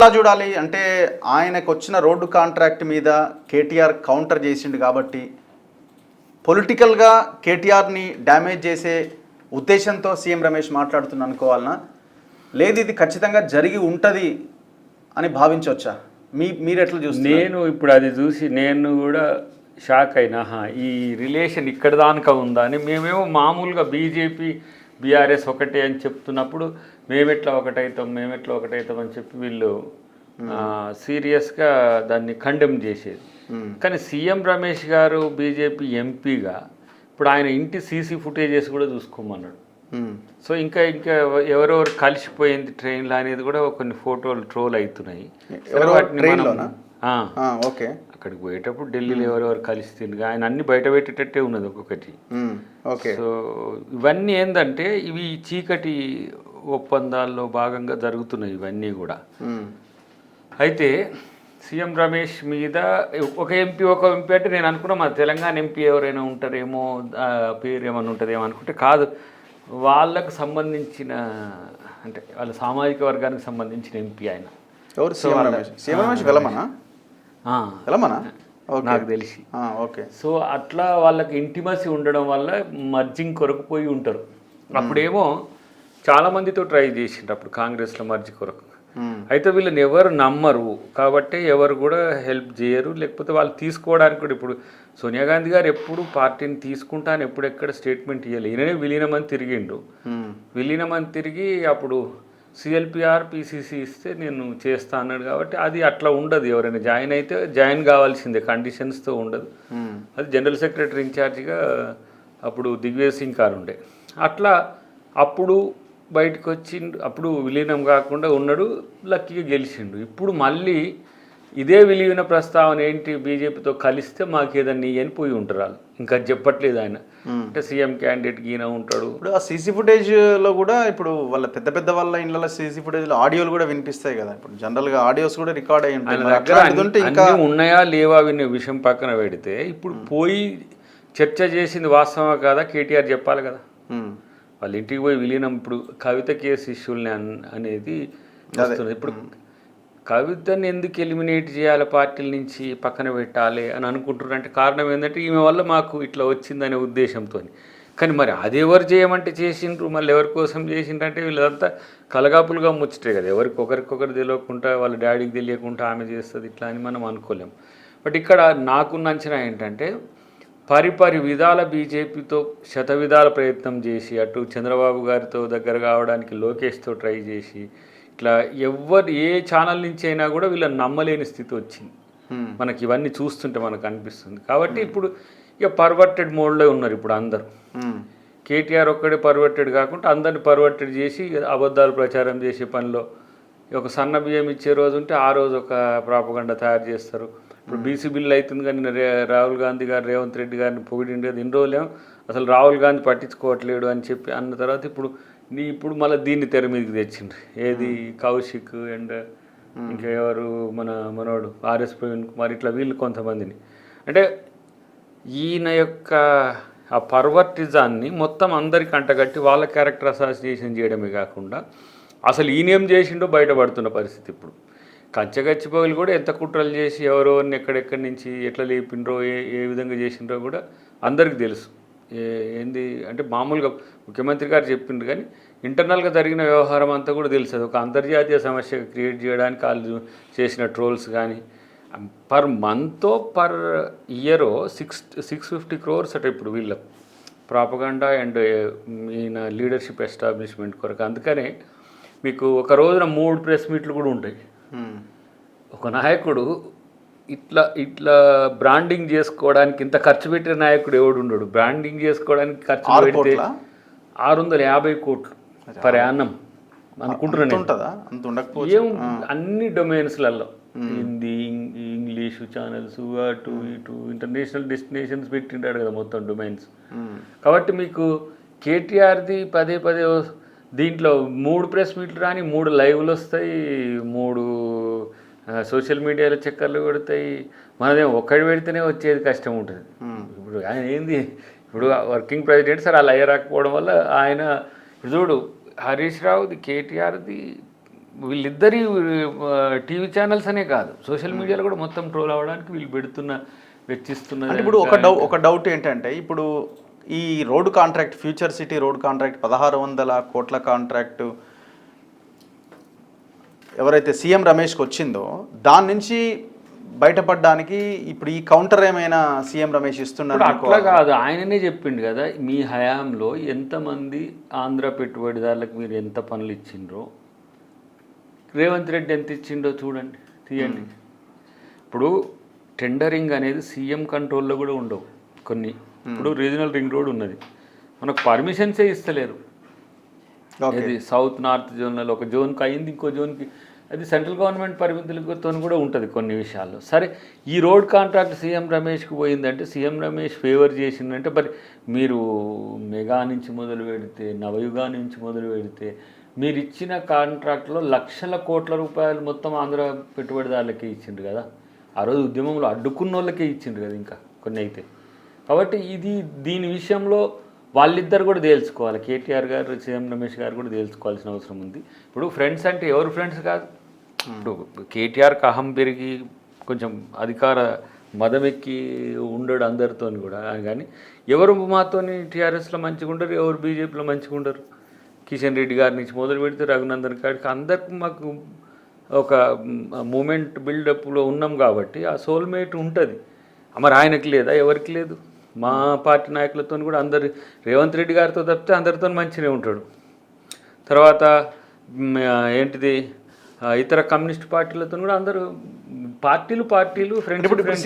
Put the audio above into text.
ఎట్లా చూడాలి అంటే ఆయనకు వచ్చిన రోడ్డు కాంట్రాక్ట్ మీద కేటీఆర్ కౌంటర్ చేసిండు కాబట్టి పొలిటికల్గా కేటీఆర్ని డ్యామేజ్ చేసే ఉద్దేశంతో సీఎం రమేష్ మాట్లాడుతున్నా అనుకోవాలనా, లేదు ఇది ఖచ్చితంగా జరిగి ఉంటుంది అని భావించవచ్చా? మీరు ఎట్లా చూస్తారు? నేను ఇప్పుడు అది చూసి నేను కూడా షాక్ అయినా, ఈ రిలేషన్ ఇక్కడ దానికా ఉందా అని. మేమేమో మామూలుగా బీజేపీ బీఆర్ఎస్ ఒకటే అని చెప్తున్నప్పుడు మేమెట్లా ఒకటవుతాం అని చెప్పి వీళ్ళు సీరియస్గా దాన్ని కండెమ్ చేసేది. కానీ సీఎం రమేష్ గారు బీజేపీ ఎంపీగా ఇప్పుడు ఆయన ఇంటి సీసీ ఫుటేజెస్ కూడా చూసుకోమన్నాడు. సో ఇంకా ఎవరెవరు కలిసిపోయింది ట్రైన్లో అనేది కూడా కొన్ని ఫోటోలు ట్రోల్ అవుతున్నాయి. ఓకే, అక్కడికి పోయేటప్పుడు ఢిల్లీలో ఎవరెవరు కలిసింది ఆయన అన్ని బయట పెట్టేటట్టే ఉన్నది ఒక్కొక్కటి. సో ఇవన్నీ ఏంటంటే ఇవి చీకటి ఒప్పందాల్లో భాగంగా జరుగుతున్నాయి ఇవన్నీ కూడా. అయితే సీఎం రమేష్ మీద ఒక ఎంపీ అంటే నేను అనుకున్నా మా తెలంగాణ ఎంపీ ఎవరైనా ఉంటారేమో, పేరు ఏమైనా ఉంటుందేమో అనుకుంటే కాదు, వాళ్ళకు సంబంధించిన అంటే వాళ్ళ సామాజిక వర్గానికి సంబంధించిన ఎంపీ ఆయన. నాకు తెలిసి. సో అట్లా వాళ్ళకి ఇంటిమసీ ఉండడం వల్ల మర్జింగ్ కొరకు పోయి ఉంటారు. అప్పుడేమో చాలామందితో ట్రై చేసిండ్రు అప్పుడు కాంగ్రెస్లో మర్జి కొరకు. అయితే వీళ్ళని ఎవరు నమ్మరు కాబట్టి ఎవరు కూడా హెల్ప్ చేయరు, లేకపోతే వాళ్ళు తీసుకోవడానికి కూడా. ఇప్పుడు సోనియా గాంధీ గారు ఎప్పుడు పార్టీని తీసుకుంటాను ఎప్పుడు ఎక్కడ స్టేట్మెంట్ ఇవ్వాలి. ఈయననే విలీనమని తిరిగిండు. విలీనమని తిరిగి అప్పుడు సిఎల్పిఆర్ పిసిసి ఇస్తే నేను చేస్తా అన్నాడు. కాబట్టి అది అట్లా ఉండదు. ఎవరైనా జాయిన్ అయితే జాయిన్ కావాల్సిందే, కండిషన్స్తో ఉండదు. అది జనరల్ సెక్రటరీ ఇన్ఛార్జిగా అప్పుడు దిగ్విజయ్ సింగ్ కారు ఉండే. అట్లా అప్పుడు బయటకు వచ్చి అప్పుడు విలీనం కాకుండా ఉన్నాడు, లక్కీగా గెలిచిండు. ఇప్పుడు మళ్ళీ ఇదే విలీన ప్రస్తావన ఏంటి, బీజేపీతో కలిస్తే మాకు ఏదన్నా అని పోయి ఉంటారు వాళ్ళు. ఇంకా చెప్పట్లేదు ఆయన. అంటే సీఎం క్యాండిడేట్ ఈయన ఉంటాడు. ఇప్పుడు ఆ సీసీ ఫుటేజ్లో కూడా ఇప్పుడు వాళ్ళ పెద్ద వాళ్ళ ఇంట్లో సీసీ ఫుటేజ్లో ఆడియోలు కూడా వినిపిస్తాయి కదా. ఇప్పుడు జనరల్గా ఆడియోస్ కూడా రికార్డ్ అయ్యి ఉంటాయి. ఉన్నాయా లేవా వినే విషయం పక్కన పెడితే ఇప్పుడు పోయి చర్చ చేసింది వాస్తవమా కాదా కేటీఆర్ చెప్పాలి కదా. వాళ్ళ ఇంటికి పోయి విలీనం ఇప్పుడు కవిత కేసు ఇష్యూల్ని అనేది వస్తుంది. ఇప్పుడు కవితని ఎందుకు ఎలిమినేట్ చేయాలి, పార్టీల నుంచి పక్కన పెట్టాలి అని అనుకుంటున్నారు అంటే కారణం ఏంటంటే ఈమె వల్ల మాకు ఇట్లా వచ్చిందనే ఉద్దేశంతో. కానీ మరి అది ఎవరు చేయమంటే చేసిండ్రు, మళ్ళీ ఎవరి కోసం చేసిండ్రు అంటే వీళ్ళంతా కలగాపులుగా ముచ్చటే కదా. ఒకరికొకరు తెలియకుండా వాళ్ళ డాడీకి తెలియకుండా ఆమె చేస్తుంది ఇట్లా అని మనం అనుకోలేం. బట్ ఇక్కడ నాకున్న అంచనా ఏంటంటే పరిపరి విధాల బీజేపీతో శతవిధాల ప్రయత్నం చేసి అటు చంద్రబాబు గారితో దగ్గర కావడానికి లోకేష్తో ట్రై చేసి ఇట్లా ఏ ఛానల్ నుంచి అయినా కూడా వీళ్ళని నమ్మలేని స్థితి వచ్చింది. మనకి ఇవన్నీ చూస్తుంటే మనకు అనిపిస్తుంది. కాబట్టి ఇప్పుడు ఇక పర్వర్టెడ్ మోడ్లో ఉన్నారు ఇప్పుడు అందరూ. కేటీఆర్ ఒక్కడే పర్వర్టెడ్ కాకుండా అందరిని పర్వర్టెడ్ చేసి అబద్ధాలు ప్రచారం చేసే పనిలో ఒక సన్న బియ్యం ఇచ్చే రోజు ఉంటే ఆ రోజు ఒక ప్రాపగండా తయారు చేస్తారు. ఇప్పుడు బీసీ బిల్లు అవుతుంది కానీ రాహుల్ గాంధీ గారు రేవంత్ రెడ్డి గారిని పొగిడిండేది ఇన్ని రోజులేమో అసలు రాహుల్ గాంధీ పట్టించుకోవట్లేడు అని చెప్పి అన్న తర్వాత ఇప్పుడు మళ్ళీ దీన్ని తెర మీదకి తెచ్చిండ్రు. ఏది కౌశిక్ అండ్ ఇంకా ఎవరు మనోడు ఆర్ఎస్ ప్రవీణ్ కుమార్ ఇట్లా వీళ్ళు కొంతమందిని. అంటే ఈయన యొక్క ఆ పర్వర్టిజాన్ని మొత్తం అందరికి అంటగట్టి వాళ్ళ క్యారెక్టర్ అసోసియేషన్ చేయడమే కాకుండా అసలు ఈయనేం చేసిండో బయటపడుతున్న పరిస్థితి. ఇప్పుడు కంచగచ్చిపోగులు కూడా ఎంత కుట్రలు చేసి ఎవరెవరిని ఎక్కడెక్కడి నుంచి ఎట్లా లేపిండ్రో ఏ విధంగా చేసిండ్రో కూడా అందరికీ తెలుసు. ఏంది అంటే మామూలుగా ముఖ్యమంత్రి గారు చెప్పిండ్రు కానీ ఇంటర్నల్గా జరిగిన వ్యవహారం అంతా కూడా తెలుసు. అది ఒక అంతర్జాతీయ సమస్య క్రియేట్ చేయడానికి వాళ్ళు చేసిన ట్రోల్స్ కానీ per month per year 650 crores అట ఇప్పుడు వీళ్ళ ప్రాపగండా అండ్ ఈయన లీడర్షిప్ ఎస్టాబ్లిష్మెంట్ కొరకు. అందుకనే మీకు ఒక రోజున 3 ప్రెస్ మీట్లు కూడా ఉంటాయి. ఒక నాయకుడు ఇట్లా బ్రాండింగ్ చేసుకోవడానికి ఇంత ఖర్చు పెట్టిన నాయకుడు ఎవడు ఉండడు. బ్రాండింగ్ చేసుకోవడానికి ఖర్చు పెడితే 650 కోట్లు పర్ యానం అనుకుంటున్నాను. ఏం అన్ని డొమైన్స్లలో హిందీ ఇంగ్లీషు ఛానల్స్ అటు ఇటు ఇంటర్నేషనల్ డెస్టినేషన్స్ పెట్టింటాడు కదా మొత్తం డొమైన్స్. కాబట్టి మీకు కేటీఆర్ది పదే దీంట్లో 3 ప్రెస్ మీట్లు రాని 3 లైవ్లు వస్తాయి, 3 సోషల్ మీడియాలో చక్కర్లు కొడతాయి. మనదేమో ఒక్కడి పెడితేనే వచ్చేది కష్టం ఉంటుంది. ఇప్పుడు ఆయన ఏంది ఇప్పుడు వర్కింగ్ ప్రెసిడెంట్ అలా అయ్యరాకపోవడం వల్ల ఆయన చూడు హరీష్ రావుది కేటీఆర్ది వీళ్ళిద్దరి టీవీ ఛానల్స్ అనే కాదు సోషల్ మీడియాలో కూడా మొత్తం ట్రోల్ అవ్వడానికి వీళ్ళు పెడుతున్న వెచ్చిస్తున్న అంటే ఇప్పుడు ఒక డౌట్ ఏంటంటే ఇప్పుడు ఈ road contract future city road contract 1600 కోట్ల కాంట్రాక్టు ఎవరైతే సీఎం రమేష్కి వచ్చిందో దాని నుంచి బయటపడడానికి ఇప్పుడు ఈ కౌంటర్ ఏమైనా సీఎం రమేష్ ఇస్తున్నారు అట్లా కాదు, ఆయననే చెప్పిండు కదా మీ హయాంలో ఎంతమంది ఆంధ్ర పెట్టుబడిదారులకు మీరు ఎంత పనులు ఇచ్చిండ్రో రేవంత్ రెడ్డి ఎంత ఇచ్చిండో చూడండి తీయండి. ఇప్పుడు టెండరింగ్ అనేది సీఎం కంట్రోల్లో కూడా ఉండవు కొన్ని. ఇప్పుడు రీజనల్ రింగ్ రోడ్ ఉన్నది, మనకు పర్మిషన్సే ఇస్తలేరు. ఇది సౌత్ నార్త్ జోన్లలో ఒక జోన్కి అయింది, ఇంకో జోన్కి అది సెంట్రల్ గవర్నమెంట్ పరిమితులతో కూడా ఉంటుంది కొన్ని విషయాల్లో. సరే ఈ రోడ్ కాంట్రాక్ట్ సీఎం రమేష్కి పోయిందంటే సీఎం రమేష్ ఫేవర్ చేసిందంటే మరి మీరు మెగా నుంచి మొదలు పెడితే నవయుగా నుంచి మొదలు పెడితే మీరు ఇచ్చిన కాంట్రాక్ట్లో లక్షల కోట్ల రూపాయలు మొత్తం ఆంధ్ర పెట్టుబడిదారులకే ఇచ్చిండ్రు కదా. ఆ రోజు ఉద్యమంలో అడ్డుకున్న వాళ్ళకే ఇచ్చిండ్రు కదా ఇంకా కొన్ని అయితే. కాబట్టి దీని విషయంలో వాళ్ళిద్దరు కూడా తేల్చుకోవాలి, కేటీఆర్ గారు సీఎం రమేష్ గారు కూడా తేల్చుకోవాల్సిన అవసరం ఉంది. ఇప్పుడు ఫ్రెండ్స్ అంటే ఎవరు ఫ్రెండ్స్ కాదు. ఇప్పుడు కేటీఆర్కి అహం పెరిగి కొంచెం అధికార మదమెక్కి ఉండడు అందరితో కూడా, కానీ ఎవరు మాతోని టీఆర్ఎస్లో మంచిగా ఉండరు, ఎవరు బీజేపీలో మంచిగా ఉండరు. కిషన్ రెడ్డి గారి నుంచి మొదలు పెడితే రఘునందన్ గారికి అందరికి మాకు ఒక మూమెంట్ బిల్డప్లో ఉన్నాం కాబట్టి ఆ సోల్మేట్ ఉంటుంది. మరి ఆయనకి లేదా, ఎవరికి లేదు. మా పార్టీ నాయకులతో కూడా అందరు రేవంత్ రెడ్డి గారితో తప్పితే అందరితో మంచిగా ఉంటాడు. తర్వాత ఏంటిది ఇతర కమ్యూనిస్ట్ పార్టీలతో కూడా అందరూ పార్టీలు ఫ్రెండ్స్